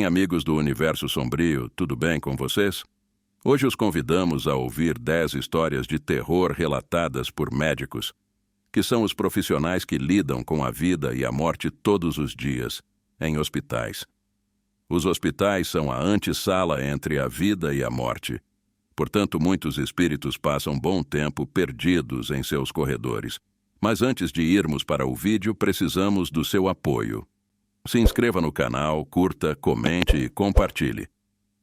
amigos do Universo Sombrio, tudo bem com vocês? Hoje os convidamos a ouvir 10 histórias de terror relatadas por médicos, que são os profissionais que lidam com a vida e a morte todos os dias, em hospitais. Os hospitais são a antessala entre a vida e a morte. Portanto, muitos espíritos passam bom tempo perdidos em seus corredores. Mas antes de irmos para o vídeo, precisamos do seu apoio. Se inscreva no canal, curta, comente e compartilhe,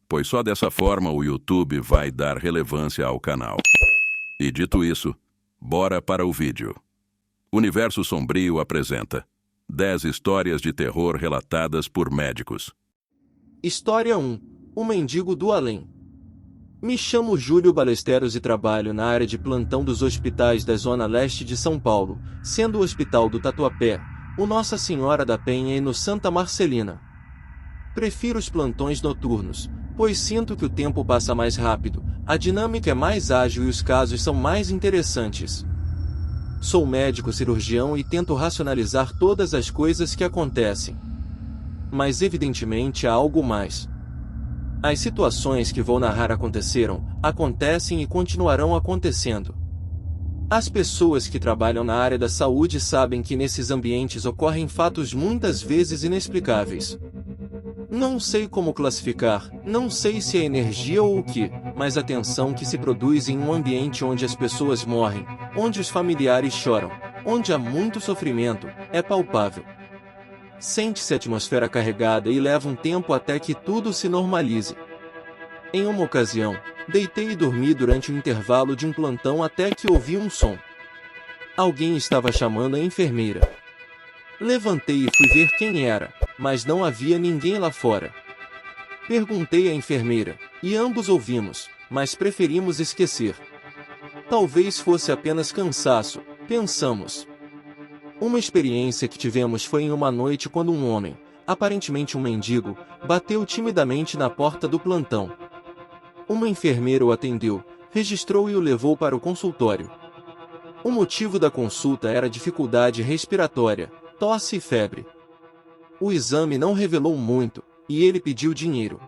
pois só dessa forma o YouTube vai dar relevância ao canal. E dito isso, bora para o vídeo. Universo Sombrio apresenta 10 histórias de terror relatadas por médicos. História 1. O Mendigo do Além. Me chamo Júlio Balesteros e trabalho na área de plantão dos hospitais da Zona Leste de São Paulo, sendo o Hospital do Tatuapé, o Nossa Senhora da Penha e no Santa Marcelina. Prefiro os plantões noturnos, pois sinto que o tempo passa mais rápido, a dinâmica é mais ágil e os casos são mais interessantes. Sou médico cirurgião e tento racionalizar todas as coisas que acontecem. Mas evidentemente há algo mais. As situações que vou narrar aconteceram, acontecem e continuarão acontecendo. As pessoas que trabalham na área da saúde sabem que nesses ambientes ocorrem fatos muitas vezes inexplicáveis. Não sei como classificar, não sei se é energia ou o que, mas a tensão que se produz em um ambiente onde as pessoas morrem, onde os familiares choram, onde há muito sofrimento, é palpável. Sente-se a atmosfera carregada e leva um tempo até que tudo se normalize. Em uma ocasião, deitei e dormi durante o intervalo de um plantão até que ouvi um som. Alguém estava chamando a enfermeira. Levantei e fui ver quem era, mas não havia ninguém lá fora. Perguntei à enfermeira, e ambos ouvimos, mas preferimos esquecer. Talvez fosse apenas cansaço, pensamos. Uma experiência que tivemos foi em uma noite quando um homem, aparentemente um mendigo, bateu timidamente na porta do plantão. Uma enfermeira o atendeu, registrou e o levou para o consultório. O motivo da consulta era dificuldade respiratória, tosse e febre. O exame não revelou muito, e ele pediu dinheiro.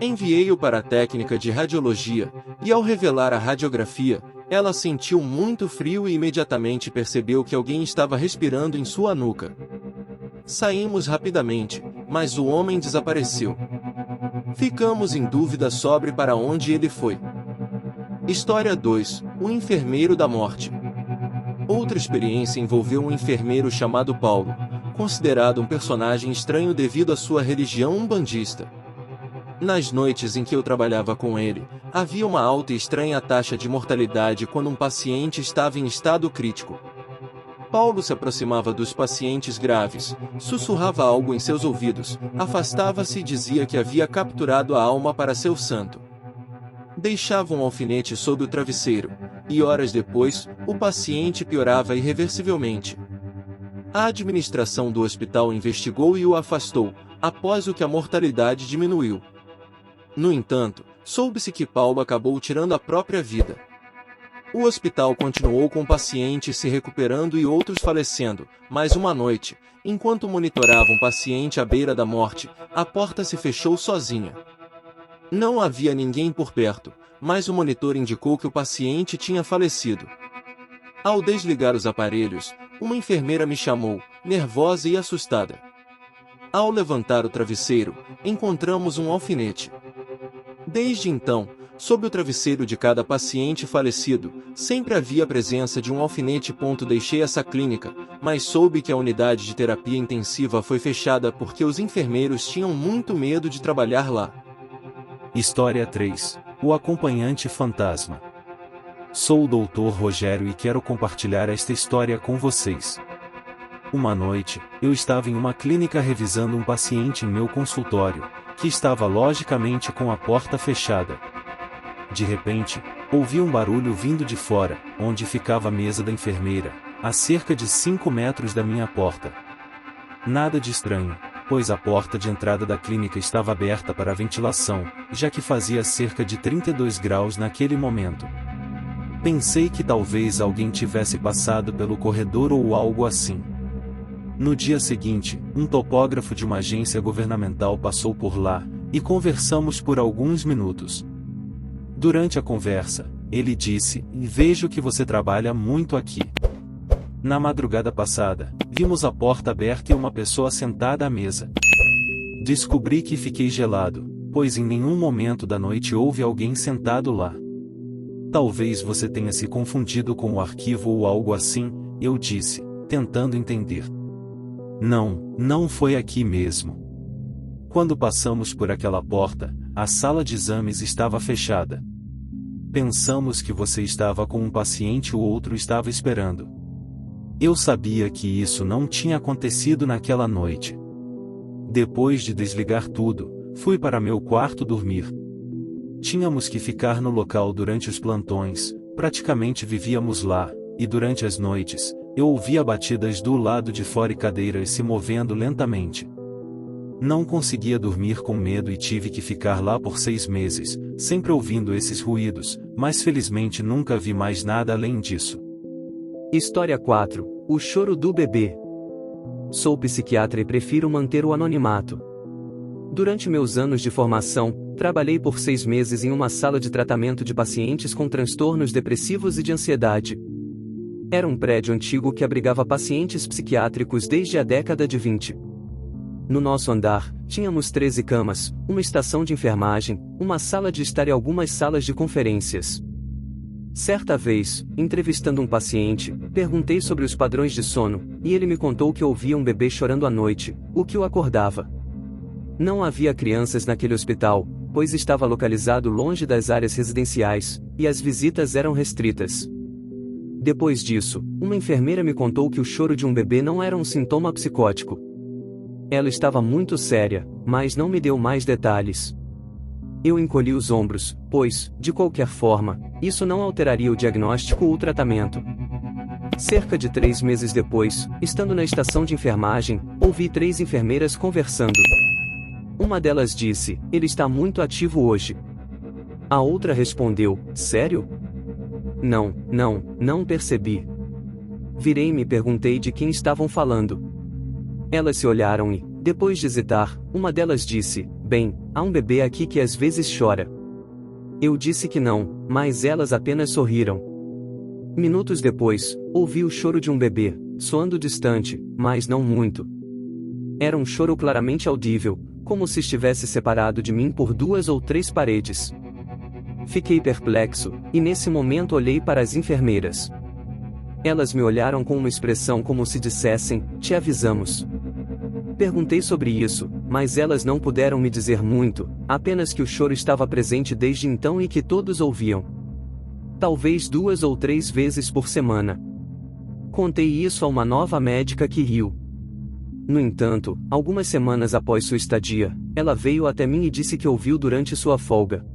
Enviei-o para a técnica de radiologia, e ao revelar a radiografia, ela sentiu muito frio e imediatamente percebeu que alguém estava respirando em sua nuca. Saímos rapidamente, mas o homem desapareceu. Ficamos em dúvida sobre para onde ele foi. História 2. O Enfermeiro da Morte. Outra experiência envolveu um enfermeiro chamado Paulo, considerado um personagem estranho devido à sua religião umbandista. Nas noites em que eu trabalhava com ele, havia uma alta e estranha taxa de mortalidade quando um paciente estava em estado crítico. Paulo se aproximava dos pacientes graves, sussurrava algo em seus ouvidos, afastava-se e dizia que havia capturado a alma para seu santo. Deixava um alfinete sob o travesseiro, e horas depois, o paciente piorava irreversivelmente. A administração do hospital investigou e o afastou, após o que a mortalidade diminuiu. No entanto, soube-se que Paulo acabou tirando a própria vida. O hospital continuou com pacientes se recuperando e outros falecendo, mas uma noite, enquanto monitorava um paciente à beira da morte, a porta se fechou sozinha. Não havia ninguém por perto, mas o monitor indicou que o paciente tinha falecido. Ao desligar os aparelhos, uma enfermeira me chamou, nervosa e assustada. Ao levantar o travesseiro, encontramos um alfinete. Desde então, sob o travesseiro de cada paciente falecido, sempre havia a presença de um alfinete. Deixei essa clínica, mas soube que a unidade de terapia intensiva foi fechada porque os enfermeiros tinham muito medo de trabalhar lá. História 3. O Acompanhante Fantasma. Sou o Dr. Rogério e quero compartilhar esta história com vocês. Uma noite, eu estava em uma clínica revisando um paciente em meu consultório, que estava logicamente com a porta fechada. De repente, ouvi um barulho vindo de fora, onde ficava a mesa da enfermeira, a cerca de 5 metros da minha porta. Nada de estranho, pois a porta de entrada da clínica estava aberta para a ventilação, já que fazia cerca de 32 graus naquele momento. Pensei que talvez alguém tivesse passado pelo corredor ou algo assim. No dia seguinte, um topógrafo de uma agência governamental passou por lá, e conversamos por alguns minutos. Durante a conversa, ele disse: "Vejo que você trabalha muito aqui." Na madrugada passada, vimos a porta aberta e uma pessoa sentada à mesa. Descobri que fiquei gelado, pois em nenhum momento da noite houve alguém sentado lá. "Talvez você tenha se confundido com o arquivo ou algo assim", eu disse, tentando entender. Não foi aqui mesmo." Quando passamos por aquela porta, a sala de exames estava fechada. "Pensamos que você estava com um paciente ou outro estava esperando." Eu sabia que isso não tinha acontecido naquela noite. Depois de desligar tudo, fui para meu quarto dormir. Tínhamos que ficar no local durante os plantões, praticamente vivíamos lá, e durante as noites, eu ouvia batidas do lado de fora e cadeiras se movendo lentamente. Não conseguia dormir com medo e tive que ficar lá por 6 meses, sempre ouvindo esses ruídos, mas felizmente nunca vi mais nada além disso. História 4. O choro do bebê. Sou psiquiatra e prefiro manter o anonimato. Durante meus anos de formação, trabalhei por 6 meses em uma sala de tratamento de pacientes com transtornos depressivos e de ansiedade. Era um prédio antigo que abrigava pacientes psiquiátricos desde a década de 20. No nosso andar, tínhamos 13 camas, uma estação de enfermagem, uma sala de estar e algumas salas de conferências. Certa vez, entrevistando um paciente, perguntei sobre os padrões de sono, e ele me contou que ouvia um bebê chorando à noite, o que o acordava. Não havia crianças naquele hospital, pois estava localizado longe das áreas residenciais, e as visitas eram restritas. Depois disso, uma enfermeira me contou que o choro de um bebê não era um sintoma psicótico. Ela estava muito séria, mas não me deu mais detalhes. Eu encolhi os ombros, pois, de qualquer forma, isso não alteraria o diagnóstico ou o tratamento. Cerca de 3 meses depois, estando na estação de enfermagem, ouvi 3 enfermeiras conversando. Uma delas disse: "Ele está muito ativo hoje." A outra respondeu: "Sério?" Não percebi." Virei-me e perguntei de quem estavam falando. Elas se olharam e, depois de hesitar, uma delas disse: "Bem, há um bebê aqui que às vezes chora." Eu disse que não, mas elas apenas sorriram. Minutos depois, ouvi o choro de um bebê, soando distante, mas não muito. Era um choro claramente audível, como se estivesse separado de mim por 2 ou 3 paredes. Fiquei perplexo, e nesse momento olhei para as enfermeiras. Elas me olharam com uma expressão como se dissessem: "Te avisamos." Perguntei sobre isso, mas elas não puderam me dizer muito, apenas que o choro estava presente desde então e que todos ouviam. Talvez 2 ou 3 vezes por semana. Contei isso a uma nova médica que riu. No entanto, algumas semanas após sua estadia, ela veio até mim e disse que ouviu durante sua folga.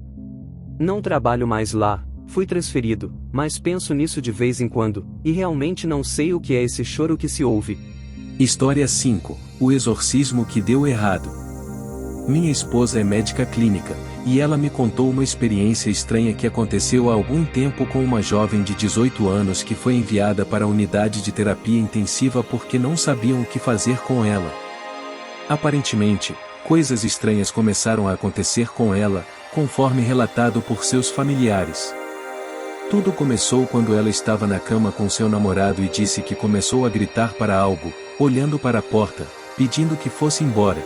Não trabalho mais lá, fui transferido, mas penso nisso de vez em quando, e realmente não sei o que é esse choro que se ouve. História 5. O exorcismo que deu errado. Minha esposa é médica clínica, e ela me contou uma experiência estranha que aconteceu há algum tempo com uma jovem de 18 anos que foi enviada para a unidade de terapia intensiva porque não sabiam o que fazer com ela. Aparentemente, coisas estranhas começaram a acontecer com ela, conforme relatado por seus familiares. Tudo começou quando ela estava na cama com seu namorado e disse que começou a gritar para algo, olhando para a porta, pedindo que fosse embora.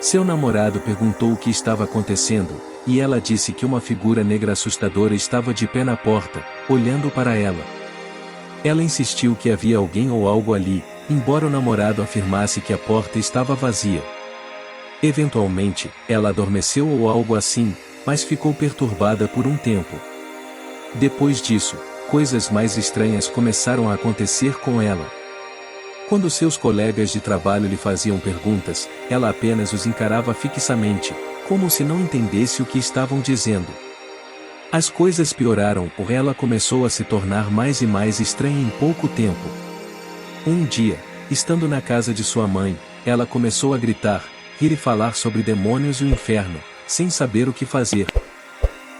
Seu namorado perguntou o que estava acontecendo, e ela disse que uma figura negra assustadora estava de pé na porta, olhando para ela. Ela insistiu que havia alguém ou algo ali, embora o namorado afirmasse que a porta estava vazia. Eventualmente, ela adormeceu ou algo assim, mas ficou perturbada por um tempo. Depois disso, coisas mais estranhas começaram a acontecer com ela. Quando seus colegas de trabalho lhe faziam perguntas, ela apenas os encarava fixamente, como se não entendesse o que estavam dizendo. As coisas pioraram porque ela começou a se tornar mais e mais estranha em pouco tempo. Um dia, estando na casa de sua mãe, ela começou a gritar, rir e falar sobre demônios e o inferno, sem saber o que fazer.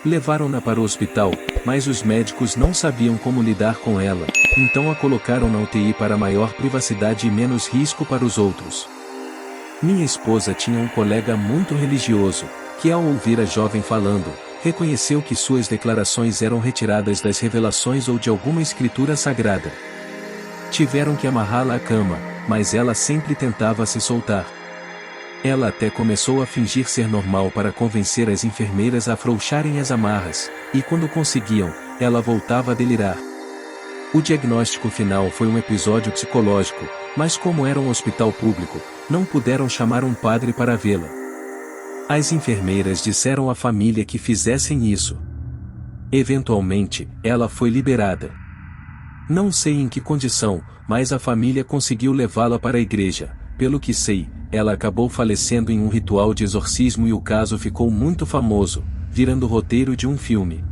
Levaram-na para o hospital, mas os médicos não sabiam como lidar com ela, Então a colocaram na UTI para maior privacidade e menos risco para os outros. Minha esposa tinha um colega muito religioso, que ao ouvir a jovem falando, reconheceu que suas declarações eram retiradas das revelações ou de alguma escritura sagrada. Tiveram que amarrá-la à cama, mas ela sempre tentava se soltar. Ela até começou a fingir ser normal para convencer as enfermeiras a afrouxarem as amarras, e quando conseguiam, ela voltava a delirar. O diagnóstico final foi um episódio psicológico, mas como era um hospital público, não puderam chamar um padre para vê-la. As enfermeiras disseram à família que fizessem isso. Eventualmente, ela foi liberada. Não sei em que condição, mas a família conseguiu levá-la para a igreja. Pelo que sei, ela acabou falecendo em um ritual de exorcismo e o caso ficou muito famoso, virando roteiro de um filme.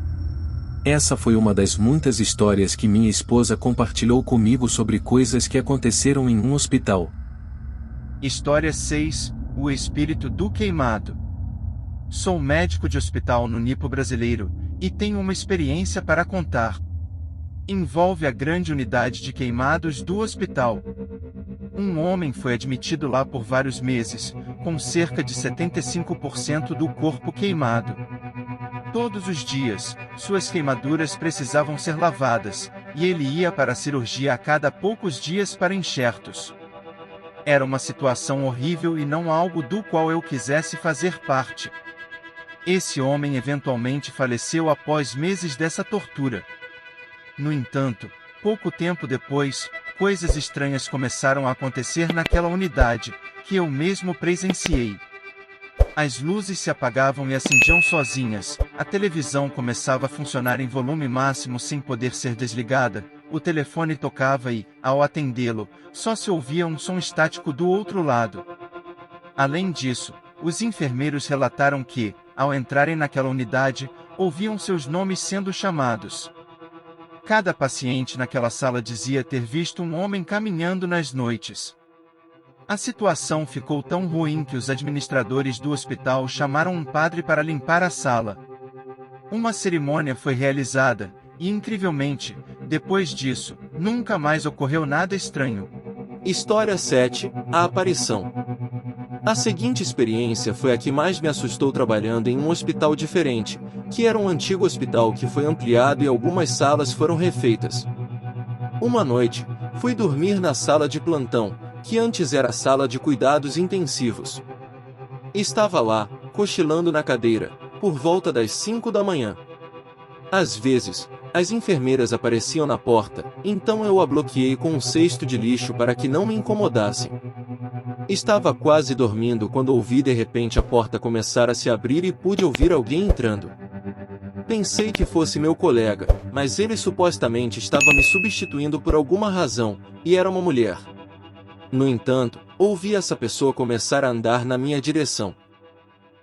Essa foi uma das muitas histórias que minha esposa compartilhou comigo sobre coisas que aconteceram em um hospital. História 6: O espírito do queimado. Sou médico de hospital no Nipo brasileiro, e tenho uma experiência para contar. Envolve a grande unidade de queimados do hospital. Um homem foi admitido lá por vários meses, com cerca de 75% do corpo queimado. Todos os dias, suas queimaduras precisavam ser lavadas, e ele ia para a cirurgia a cada poucos dias para enxertos. Era uma situação horrível e não algo do qual eu quisesse fazer parte. Esse homem eventualmente faleceu após meses dessa tortura. No entanto, pouco tempo depois, coisas estranhas começaram a acontecer naquela unidade, que eu mesmo presenciei. As luzes se apagavam e acendiam sozinhas, a televisão começava a funcionar em volume máximo sem poder ser desligada, o telefone tocava e, ao atendê-lo, só se ouvia um som estático do outro lado. Além disso, os enfermeiros relataram que, ao entrarem naquela unidade, ouviam seus nomes sendo chamados. Cada paciente naquela sala dizia ter visto um homem caminhando nas noites. A situação ficou tão ruim que os administradores do hospital chamaram um padre para limpar a sala. Uma cerimônia foi realizada, e incrivelmente, depois disso, nunca mais ocorreu nada estranho. História 7: A aparição. A seguinte experiência foi a que mais me assustou trabalhando em um hospital diferente, que era um antigo hospital que foi ampliado e algumas salas foram refeitas. Uma noite, fui dormir na sala de plantão, que antes era a sala de cuidados intensivos. Estava lá, cochilando na cadeira, por volta das 5 da manhã. Às vezes, as enfermeiras apareciam na porta, então eu a bloqueei com um cesto de lixo para que não me incomodassem. Estava quase dormindo quando ouvi de repente a porta começar a se abrir e pude ouvir alguém entrando. Pensei que fosse meu colega, mas ele supostamente estava me substituindo por alguma razão, e era uma mulher. No entanto, ouvi essa pessoa começar a andar na minha direção.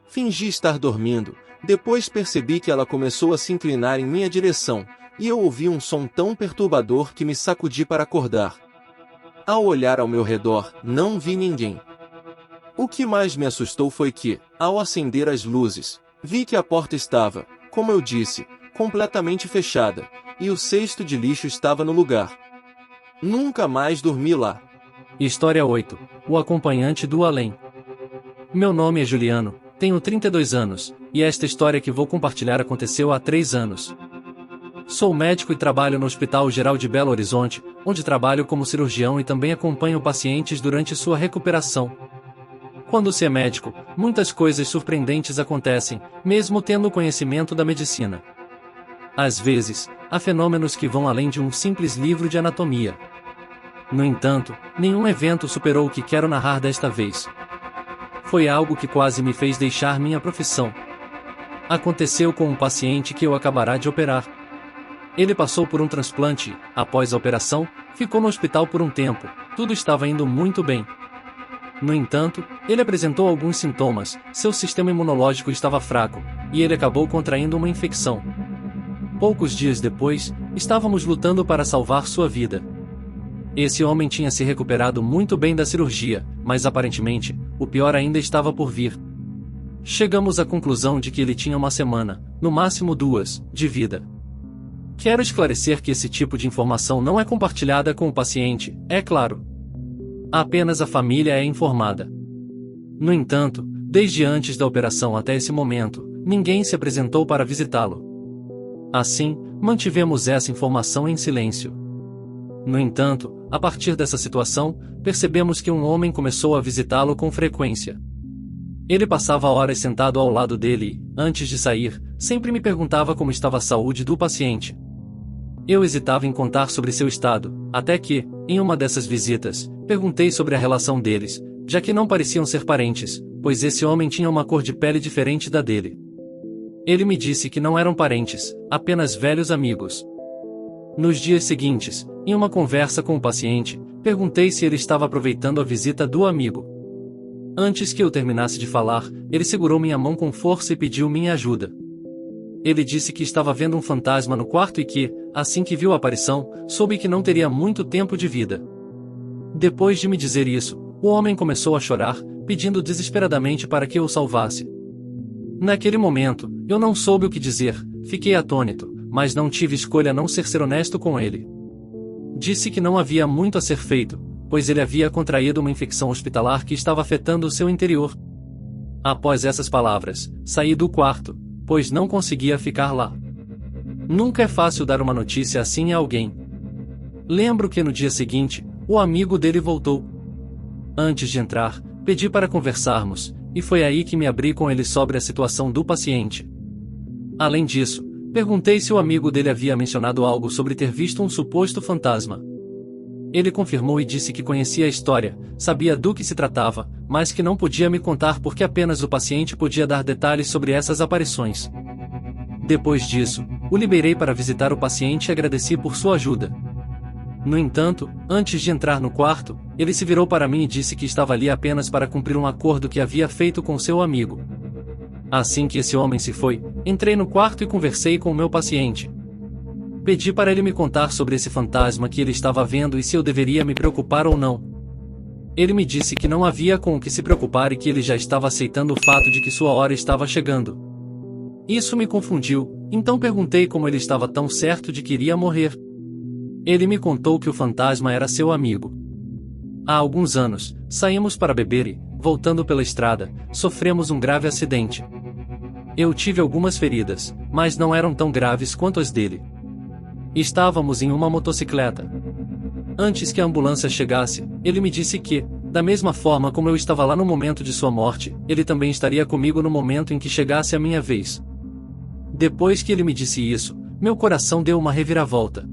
Fingi estar dormindo, depois percebi que ela começou a se inclinar em minha direção, e eu ouvi um som tão perturbador que me sacudi para acordar. Ao olhar ao meu redor, não vi ninguém. O que mais me assustou foi que, ao acender as luzes, vi que a porta estava, como eu disse, completamente fechada, e o cesto de lixo estava no lugar. Nunca mais dormi lá. História 8: O acompanhante do além. Meu nome é Juliano, tenho 32 anos, e esta história que vou compartilhar aconteceu há 3 anos. Sou médico e trabalho no Hospital Geral de Belo Horizonte, onde trabalho como cirurgião e também acompanho pacientes durante sua recuperação. Quando se é médico, muitas coisas surpreendentes acontecem, mesmo tendo conhecimento da medicina. Às vezes, há fenômenos que vão além de um simples livro de anatomia. No entanto, nenhum evento superou o que quero narrar desta vez. Foi algo que quase me fez deixar minha profissão. Aconteceu com um paciente que eu acabará de operar. Ele passou por um transplante e, após a operação, ficou no hospital por um tempo. Tudo estava indo muito bem. No entanto, ele apresentou alguns sintomas, seu sistema imunológico estava fraco, e ele acabou contraindo uma infecção. Poucos dias depois, estávamos lutando para salvar sua vida. Esse homem tinha se recuperado muito bem da cirurgia, mas aparentemente, o pior ainda estava por vir. Chegamos à conclusão de que ele tinha uma semana, no máximo 2, de vida. Quero esclarecer que esse tipo de informação não é compartilhada com o paciente, é claro. Apenas a família é informada. No entanto, desde antes da operação até esse momento, ninguém se apresentou para visitá-lo. Assim, mantivemos essa informação em silêncio. No entanto, a partir dessa situação, percebemos que um homem começou a visitá-lo com frequência. Ele passava horas sentado ao lado dele e, antes de sair, sempre me perguntava como estava a saúde do paciente. Eu hesitava em contar sobre seu estado, até que, em uma dessas visitas, perguntei sobre a relação deles, já que não pareciam ser parentes, pois esse homem tinha uma cor de pele diferente da dele. Ele me disse que não eram parentes, apenas velhos amigos. Nos dias seguintes, em uma conversa com o paciente, perguntei se ele estava aproveitando a visita do amigo. Antes que eu terminasse de falar, ele segurou minha mão com força e pediu minha ajuda. Ele disse que estava vendo um fantasma no quarto e que, assim que viu a aparição, soube que não teria muito tempo de vida. Depois de me dizer isso, o homem começou a chorar, pedindo desesperadamente para que eu o salvasse. Naquele momento, eu não soube o que dizer, fiquei atônito, mas não tive escolha a não ser honesto com ele. Disse que não havia muito a ser feito, pois ele havia contraído uma infecção hospitalar que estava afetando o seu interior. Após essas palavras, saí do quarto, pois não conseguia ficar lá. Nunca é fácil dar uma notícia assim a alguém. Lembro que no dia seguinte, o amigo dele voltou. Antes de entrar, pedi para conversarmos, e foi aí que me abri com ele sobre a situação do paciente. Além disso, perguntei se o amigo dele havia mencionado algo sobre ter visto um suposto fantasma. Ele confirmou e disse que conhecia a história, sabia do que se tratava, mas que não podia me contar porque apenas o paciente podia dar detalhes sobre essas aparições. Depois disso, o liberei para visitar o paciente e agradeci por sua ajuda. No entanto, antes de entrar no quarto, ele se virou para mim e disse que estava ali apenas para cumprir um acordo que havia feito com seu amigo. Assim que esse homem se foi, entrei no quarto e conversei com o meu paciente. Pedi para ele me contar sobre esse fantasma que ele estava vendo e se eu deveria me preocupar ou não. Ele me disse que não havia com o que se preocupar e que ele já estava aceitando o fato de que sua hora estava chegando. Isso me confundiu, então perguntei como ele estava tão certo de que iria morrer. Ele me contou que o fantasma era seu amigo. Há alguns anos, saímos para beber e, voltando pela estrada, sofremos um grave acidente. Eu tive algumas feridas, mas não eram tão graves quanto as dele. Estávamos em uma motocicleta. Antes que a ambulância chegasse, ele me disse que, da mesma forma como eu estava lá no momento de sua morte, ele também estaria comigo no momento em que chegasse a minha vez. Depois que ele me disse isso, meu coração deu uma reviravolta.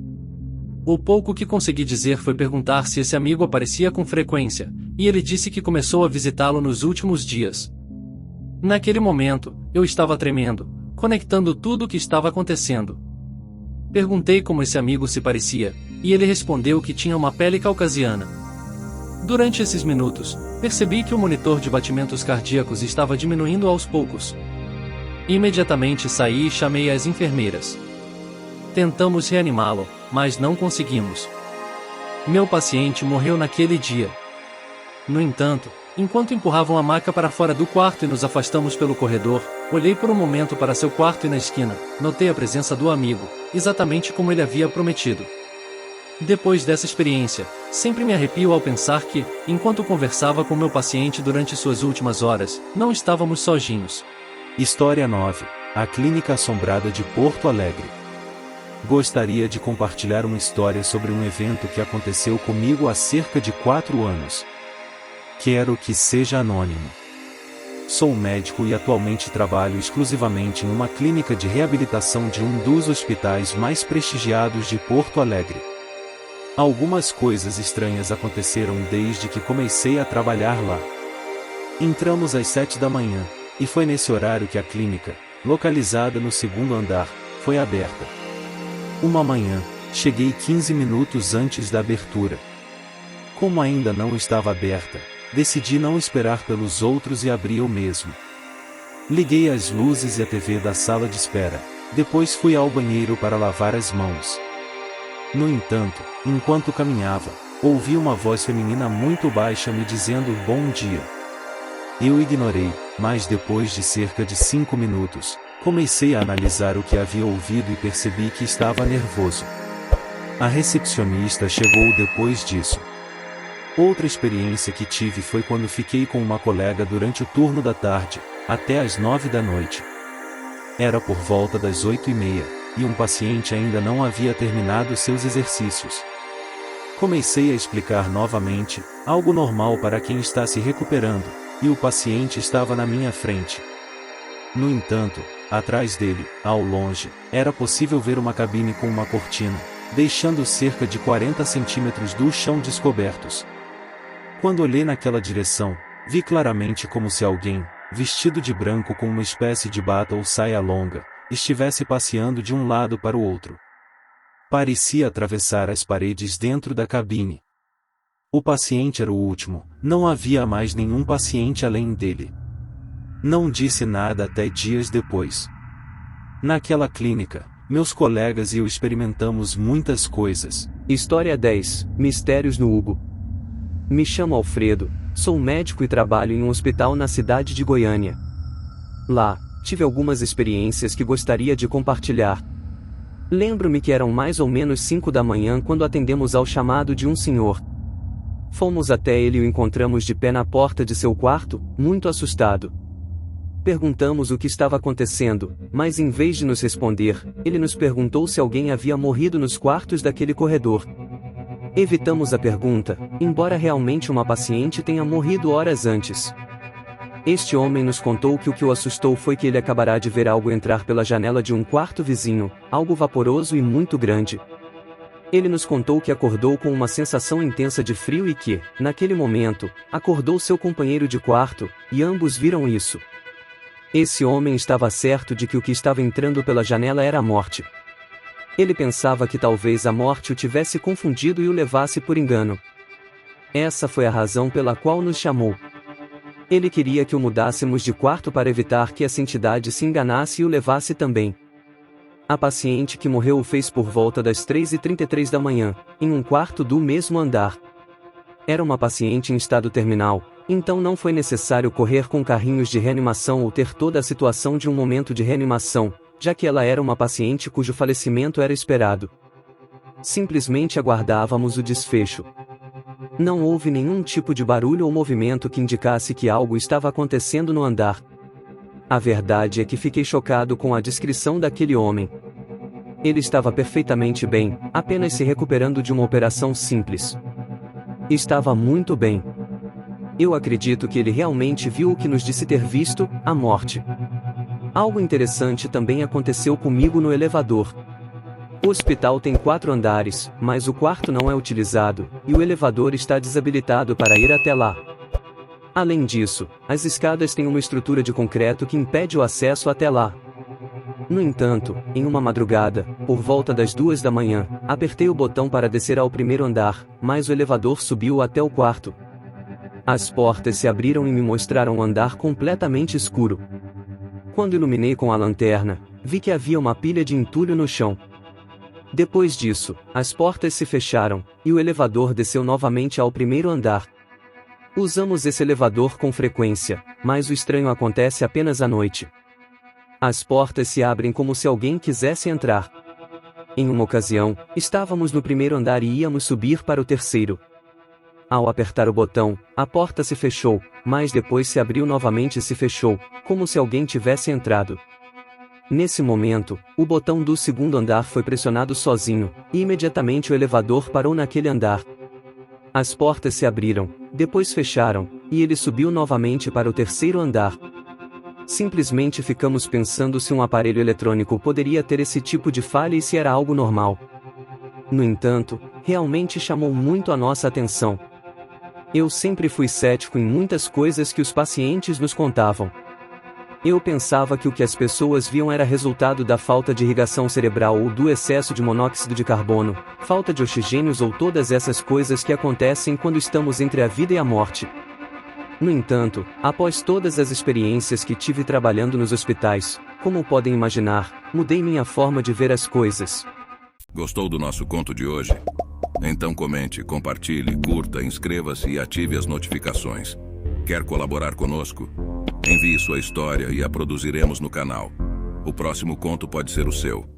O pouco que consegui dizer foi perguntar se esse amigo aparecia com frequência, e ele disse que começou a visitá-lo nos últimos dias. Naquele momento, eu estava tremendo, conectando tudo o que estava acontecendo. Perguntei como esse amigo se parecia, e ele respondeu que tinha uma pele caucasiana. Durante esses minutos, percebi que o monitor de batimentos cardíacos estava diminuindo aos poucos. Imediatamente saí e chamei as enfermeiras. Tentamos reanimá-lo, mas não conseguimos. Meu paciente morreu naquele dia. No entanto, enquanto empurravam a maca para fora do quarto e nos afastamos pelo corredor, olhei por um momento para seu quarto e na esquina, notei a presença do amigo, exatamente como ele havia prometido. Depois dessa experiência, sempre me arrepio ao pensar que, enquanto conversava com meu paciente durante suas últimas horas, não estávamos sozinhos. História 9. A Clínica Assombrada de Porto Alegre. Gostaria de compartilhar uma história sobre um evento que aconteceu comigo há cerca de 4 anos. Quero que seja anônimo. Sou médico e atualmente trabalho exclusivamente em uma clínica de reabilitação de um dos hospitais mais prestigiados de Porto Alegre. Algumas coisas estranhas aconteceram desde que comecei a trabalhar lá. Entramos às 7 da manhã, e foi nesse horário que a clínica, localizada no 2º andar, foi aberta. Uma manhã, cheguei 15 minutos antes da abertura. Como ainda não estava aberta, decidi não esperar pelos outros e abri eu mesmo. Liguei as luzes e a TV da sala de espera, depois fui ao banheiro para lavar as mãos. No entanto, enquanto caminhava, ouvi uma voz feminina muito baixa me dizendo bom dia. Eu ignorei, mas depois de cerca de 5 minutos, Comecei a analisar o que havia ouvido e percebi que estava nervoso. A recepcionista chegou depois disso. Outra experiência que tive foi quando fiquei com uma colega durante o turno da tarde, até às 9 da noite. Era por volta das 8h30, e um paciente ainda não havia terminado seus exercícios. Comecei a explicar novamente, algo normal para quem está se recuperando, e o paciente estava na minha frente. No entanto, atrás dele, ao longe, era possível ver uma cabine com uma cortina, deixando cerca de 40 centímetros do chão descobertos. Quando olhei naquela direção, vi claramente como se alguém, vestido de branco com uma espécie de bata ou saia longa, estivesse passeando de um lado para o outro. Parecia atravessar as paredes dentro da cabine. O paciente era o último, não havia mais nenhum paciente além dele. Não disse nada até dias depois. Naquela clínica, meus colegas e eu experimentamos muitas coisas. História 10. Mistérios no Hugo. Me chamo Alfredo, sou médico e trabalho em um hospital na cidade de Goiânia. Lá, tive algumas experiências que gostaria de compartilhar. Lembro-me que eram mais ou menos 5 da manhã quando atendemos ao chamado de um senhor. Fomos até ele e o encontramos de pé na porta de seu quarto, muito assustado. Perguntamos o que estava acontecendo, mas em vez de nos responder, ele nos perguntou se alguém havia morrido nos quartos daquele corredor. Evitamos a pergunta, embora realmente uma paciente tenha morrido horas antes. Este homem nos contou que o que o assustou foi que ele acabará de ver algo entrar pela janela de um quarto vizinho, algo vaporoso e muito grande. Ele nos contou que acordou com uma sensação intensa de frio e que, naquele momento, acordou seu companheiro de quarto, e ambos viram isso. Esse homem estava certo de que o que estava entrando pela janela era a morte. Ele pensava que talvez a morte o tivesse confundido e o levasse por engano. Essa foi a razão pela qual nos chamou. Ele queria que o mudássemos de quarto para evitar que essa entidade se enganasse e o levasse também. A paciente que morreu o fez por volta das 3h33 da manhã, em um quarto do mesmo andar. Era uma paciente em estado terminal, então não foi necessário correr com carrinhos de reanimação ou ter toda a situação de um momento de reanimação, já que ela era uma paciente cujo falecimento era esperado. Simplesmente aguardávamos o desfecho. Não houve nenhum tipo de barulho ou movimento que indicasse que algo estava acontecendo no andar. A verdade é que fiquei chocado com a descrição daquele homem. Ele estava perfeitamente bem, apenas se recuperando de uma operação simples. Estava muito bem. Eu acredito que ele realmente viu o que nos disse ter visto, a morte. Algo interessante também aconteceu comigo no elevador. O hospital tem 4 andares, mas o quarto não é utilizado, e o elevador está desabilitado para ir até lá. Além disso, as escadas têm uma estrutura de concreto que impede o acesso até lá. No entanto, em uma madrugada, por volta das 2 da manhã, apertei o botão para descer ao primeiro andar, mas o elevador subiu até o quarto. As portas se abriram e me mostraram um andar completamente escuro. Quando iluminei com a lanterna, vi que havia uma pilha de entulho no chão. Depois disso, as portas se fecharam, e o elevador desceu novamente ao primeiro andar. Usamos esse elevador com frequência, mas o estranho acontece apenas à noite. As portas se abrem como se alguém quisesse entrar. Em uma ocasião, estávamos no primeiro andar e íamos subir para o terceiro. Ao apertar o botão, a porta se fechou, mas depois se abriu novamente e se fechou, como se alguém tivesse entrado. Nesse momento, o botão do segundo andar foi pressionado sozinho, e imediatamente o elevador parou naquele andar. As portas se abriram, depois fecharam, e ele subiu novamente para o terceiro andar. Simplesmente ficamos pensando se um aparelho eletrônico poderia ter esse tipo de falha e se era algo normal. No entanto, realmente chamou muito a nossa atenção. Eu sempre fui cético em muitas coisas que os pacientes nos contavam. Eu pensava que o que as pessoas viam era resultado da falta de irrigação cerebral ou do excesso de monóxido de carbono, falta de oxigênios ou todas essas coisas que acontecem quando estamos entre a vida e a morte. No entanto, após todas as experiências que tive trabalhando nos hospitais, como podem imaginar, mudei minha forma de ver as coisas. Gostou do nosso conto de hoje? Então comente, compartilhe, curta, inscreva-se e ative as notificações. Quer colaborar conosco? Envie sua história e a produziremos no canal. O próximo conto pode ser o seu.